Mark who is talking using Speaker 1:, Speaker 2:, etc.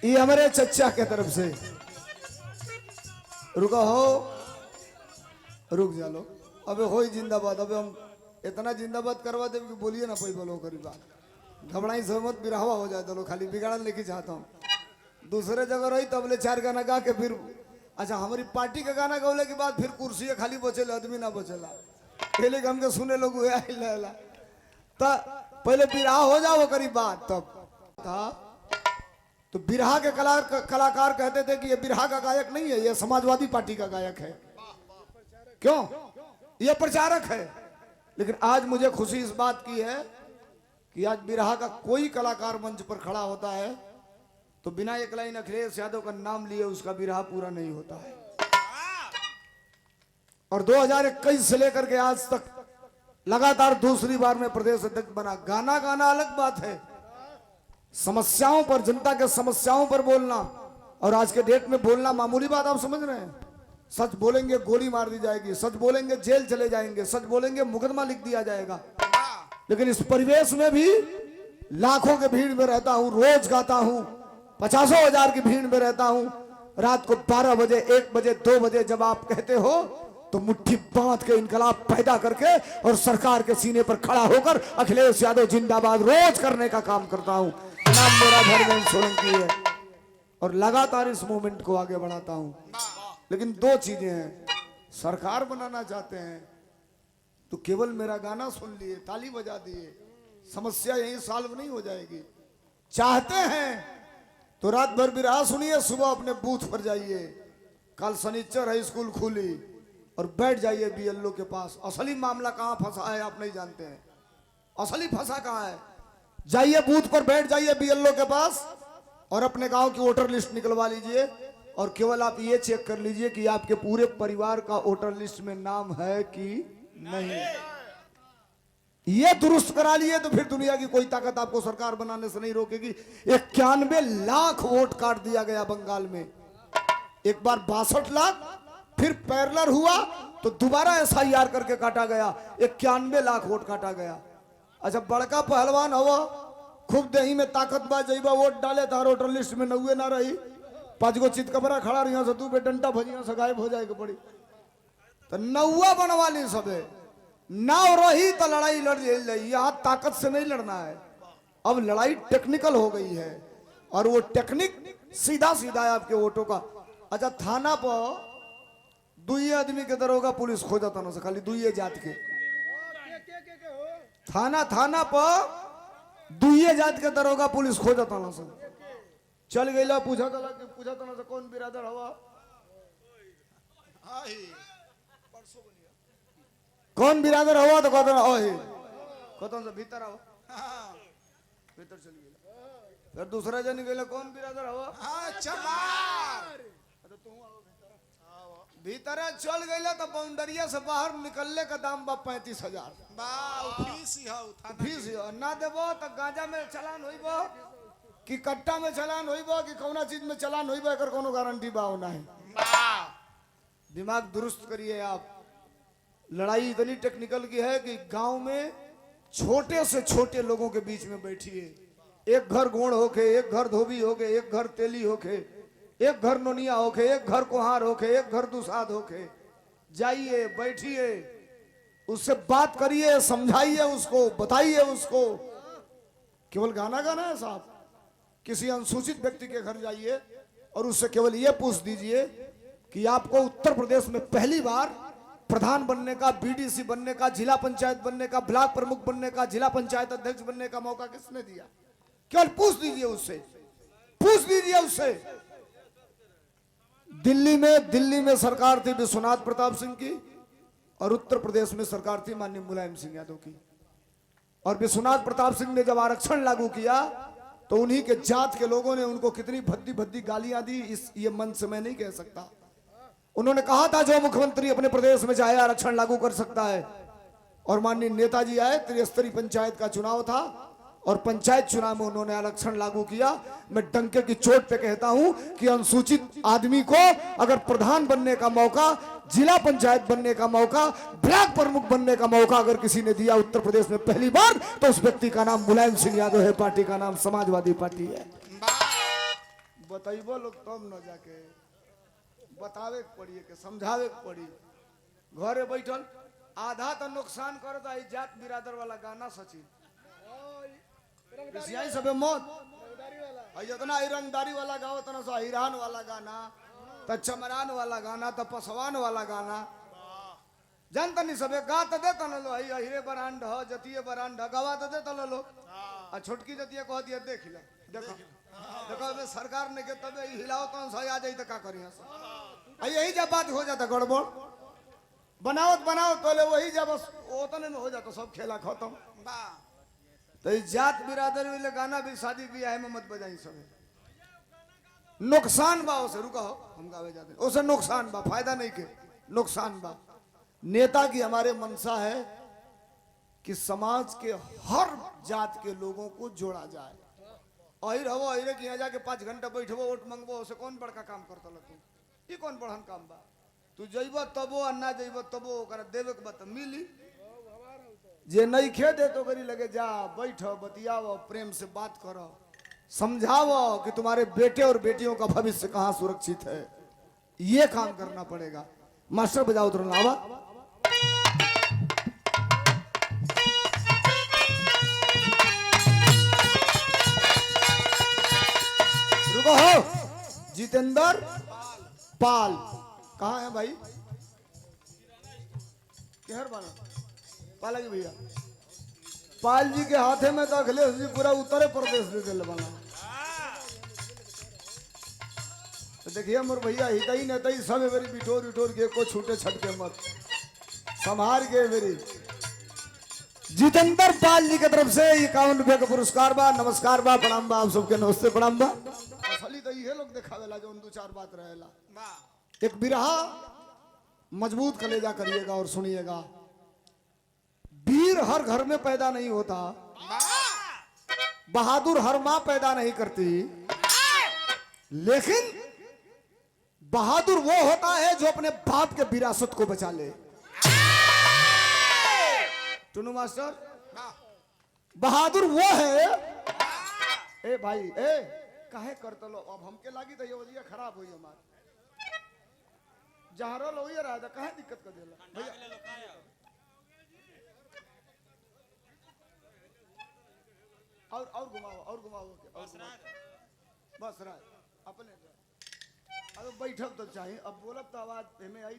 Speaker 1: ये हमारे चचा के तरफ से रुका हो, रुक जा लो। अबे हो जिंदाबाद। अबे हम इतना जिंदाबाद करवा दे कि बोलिए ना कोई बोलो करीब घबराई से मत बिरहवा हो जाए। तो खाली बिगाड़न लेके चाहता हूँ। दूसरे जगह रही तो अगले 4 गाना गा के फिर अच्छा हमारी पार्टी का गाना गौले के बाद फिर कुर्सी खाली बचेला, आदमी ना बचेला। खेले हमके सुने लोग तो पहले बिरहा हो जाओ करीब बात तब था। तो बिरहा के कलाकार कहते थे कि ये बिरहा का गायक नहीं है, ये समाजवादी पार्टी का गायक है। क्यों? ये प्रचारक है। लेकिन आज मुझे खुशी इस बात की है कि आज बिरहा का कोई कलाकार मंच पर खड़ा होता है तो बिना एक लाइन अखिलेश यादव का नाम लिए उसका बिरहा पूरा नहीं होता है। और 2021 से लेकर के आज तक लगातार दूसरी बार में प्रदेश अध्यक्ष बना। गाना गाना अलग बात है, समस्याओं पर, जनता के समस्याओं पर बोलना और आज के डेट में बोलना मामूली बात आप समझ रहे हैं। सच बोलेंगे गोली मार दी जाएगी, सच बोलेंगे जेल चले जाएंगे, सच बोलेंगे मुकदमा लिख दिया जाएगा। लेकिन इस परिवेश में भी लाखों के भीड़ में रहता हूं, रोज गाता हूं, 50,000 की भीड़ में रहता हूं। रात को 12 बजे, 1 बजे, 2 बजे जब आप कहते हो तो मुट्ठी बांध के इनकलाब पैदा करके और सरकार के सीने पर खड़ा होकर अखिलेश यादव जिंदाबाद रोज करने का काम करता हूं। नाम मेरा धर्मेंद्र सोलंकी है और लगातार इस मूवमेंट को आगे बढ़ाता हूं। लेकिन 2 चीजें हैं, सरकार बनाना चाहते हैं तो केवल मेरा गाना सुन लिए, ताली बजा दिए, समस्या यही सॉल्व नहीं हो जाएगी। चाहते हैं तो रात भर बिरहा सुनिए, सुबह अपने बूथ पर जाइए। कल शनिचर है, स्कूल खुली और बैठ जाइए बीएलओ के पास। असली मामला कहां फंसा है आप नहीं जानते हैं, असली फंसा कहां है। जाइए बूथ पर, बैठ जाइए बीएलओ के पास और अपने गांव की वोटर लिस्ट निकलवा लीजिए और केवल आप ये चेक कर लीजिए कि आपके पूरे परिवार का वोटर लिस्ट में नाम है कि नहीं। ये दुरुस्त करा लिए तो फिर दुनिया की कोई ताकत आपको सरकार बनाने से नहीं रोकेगी। 91 लाख वोट काट दिया गया बंगाल में, एक बार 62 लाख, फिर पैरेलल हुआ तो दोबारा एसआईआर करके काटा गया, 91 लाख वोट काटा गया। अच्छा बड़का पहलवान हवा, खूब दही में ताकत बा, जइबा वोट डाले तार वोटर लिस्ट में 90 ना रही, 5 गो चितकबरा खड़ा रही से, तू पे डंटा भजिया से गायब हो जाएगा पड़ी तो 90 बनवा ली सबे। नाव रही तो लड़ाई लड़ रही, यहां ताकत से नहीं लड़ना है। अब लड़ाई टेक्निकल हो गई है और वो टेक्निक सीधा सीधा है आपके वोटों का। अच्छा थाना पर 2 आदमी के दरोगा पुलिस खो जाता ना, खाली 2 जात के थाना पर 2 जात के दरोगा पुलिस खो जाता ना सर। चल गई पूछा था ना कौन बिरादर हवा, कौन बिरादर हुआ तो कहता ना भीतर आओ, भीतर चल गया। फिर दूसरा जन गया कौन बिरादर हुआ, भीतर चल गई तो बाउंडरिया से बाहर निकलने का दाम बा 35,000 फीस ना देबो तो गांजा में चलान होइबो कि कट्टा में चलान होइबो कि कौना चीज में चलान होइबो, एकर कोनो गारंटी बा नहीं। दिमाग दुरुस्त करिए आप। लड़ाई इतनी टेक्निकल की है कि गांव में छोटे से छोटे लोगों के बीच में बैठिए, एक घर गोड़ होके, एक घर धोबी होके, एक घर तेली होके, एक घर नोनिया होके, एक घर कोहार होके, एक घर दुसाद होके, जाइए बैठिए, उससे बात करिए, समझाइए उसको, बताइए उसको। केवल गाना गाना है साहब। किसी अनुसूचित व्यक्ति के घर जाइए और उससे केवल यह पूछ दीजिए कि आपको उत्तर प्रदेश में पहली बार प्रधान बनने का, बीडीसी बनने का, जिला पंचायत बनने का, ब्लॉक प्रमुख बनने का, जिला पंचायत अध्यक्ष बनने का मौका किसने दिया। केवल पूछ दीजिए उससे, पूछ दीजिए उससे। दिल्ली में सरकार थी विश्वनाथ प्रताप सिंह की और उत्तर प्रदेश में सरकार थी माननीय मुलायम सिंह यादव की। और विश्वनाथ प्रताप सिंह ने जब आरक्षण लागू किया तो उन्हीं के जात के लोगों ने उनको कितनी भद्दी भद्दी गालियां दी, ये मन से मैं नहीं कह सकता। उन्होंने कहा था जो मुख्यमंत्री अपने प्रदेश में चाहे आरक्षण लागू कर सकता है। और माननीय नेताजी आए, त्रिस्तरीय पंचायत का चुनाव था और पंचायत चुनाव में उन्होंने आरक्षण लागू किया। मैं डंके की चोट पे कहता हूं कि अनुसूचित आदमी को अगर प्रधान बनने का मौका, जिला पंचायत बनने का मौका, ब्लॉक प्रमुख बनने का मौका अगर किसी ने दिया उत्तर प्रदेश में पहली बार तो उस व्यक्ति का नाम मुलायम सिंह यादव है, पार्टी का नाम समाजवादी पार्टी है। बतैबो लोग तब न जाके बतावे के पड़ी के समझावे के पड़ी। घरे बैठल आधा तो नुकसान करता है जात बिरादर वाला गाना सचिन यही सब मौत जितना रंगदारी वाला गाओ तना सा हिरान वाला गाना तो चमरान वाला गाना तो पसवान वाला गाना जानता नहीं सबे गा तो देता न लो हिरे बरांड ह जतिये बरांड गवा तो देता लो आ छोटकी जतिये कह दिया देख लो देखो देखो अबे सरकार ने के तबे हिलाओ तो सही आ जाई तो का करी यही जब बात हो जाता गड़बड़ बनाओ बनाओ तो ले वही जब उतने में हो जाता सब खेला खत्म। तो जात बिरादर वाले गाना भी शादी ब्याह में मत बजाई सब नुकसान बा उसे रुका हो हम गावे जाते उसे नुकसान बा फायदा नहीं के नुकसान बा। नेता की हमारे मनसा है कि समाज के हर जात के लोगों को जोड़ा जाए। अहिर हवो अहिरे कि यहाँ जाके 5 घंटा बैठबो वोट मंगबो उसे कौन बड़का काम करता तू ये कौन बड़हन काम बा। तू जइब तबो आ ना जइब तबो ओकरा देवे के बात मिली जे नहीं खे दे तो करी लगे जा बैठ बतियाओ प्रेम से बात करो समझाओ कि तुम्हारे बेटे और बेटियों का भविष्य कहाँ सुरक्षित है ये काम करना पड़ेगा। मास्टर बजाओ तो लावा रुको हो जितेंद्र पाल कहाँ है भाई कहर बना पाला जी भैया पाल जी के हाथे में तो अखिलेश जी पूरा उत्तर प्रदेश दे दिल बना। तो देखिए मोर भैया हितई नहीं सब मेरी बिटोर बिटोर के को छूटे छटके मत संभार के मेरी। जितेंद्र पाल जी की तरफ से 51 रुपये का पुरस्कार बा नमस्कार बा प्रणाम बा आप सबके नमस्ते प्रणाम बा। असली तो ये लोग दिखावेला जो 2-4 बात रहेला एक बिरहा मजबूत कलेजा करिएगा और सुनिएगा। वीर हर घर में पैदा नहीं होता बहादुर हर मां पैदा नहीं करती लेकिन बहादुर वो होता है जो अपने बाप के विरासत को बचा ले। टुनू मास्टर बहादुर वो है ए भाई ए काहे करते लो अब हमके लागी तो ये वजिया खराब हुई हमार जहाँ रो ये रहा था काहे दिक्कत कर देला भैया और घुमाओ बस रहा अपने अब बैठब तो चाहिए अब बोलब तो आवाज में आई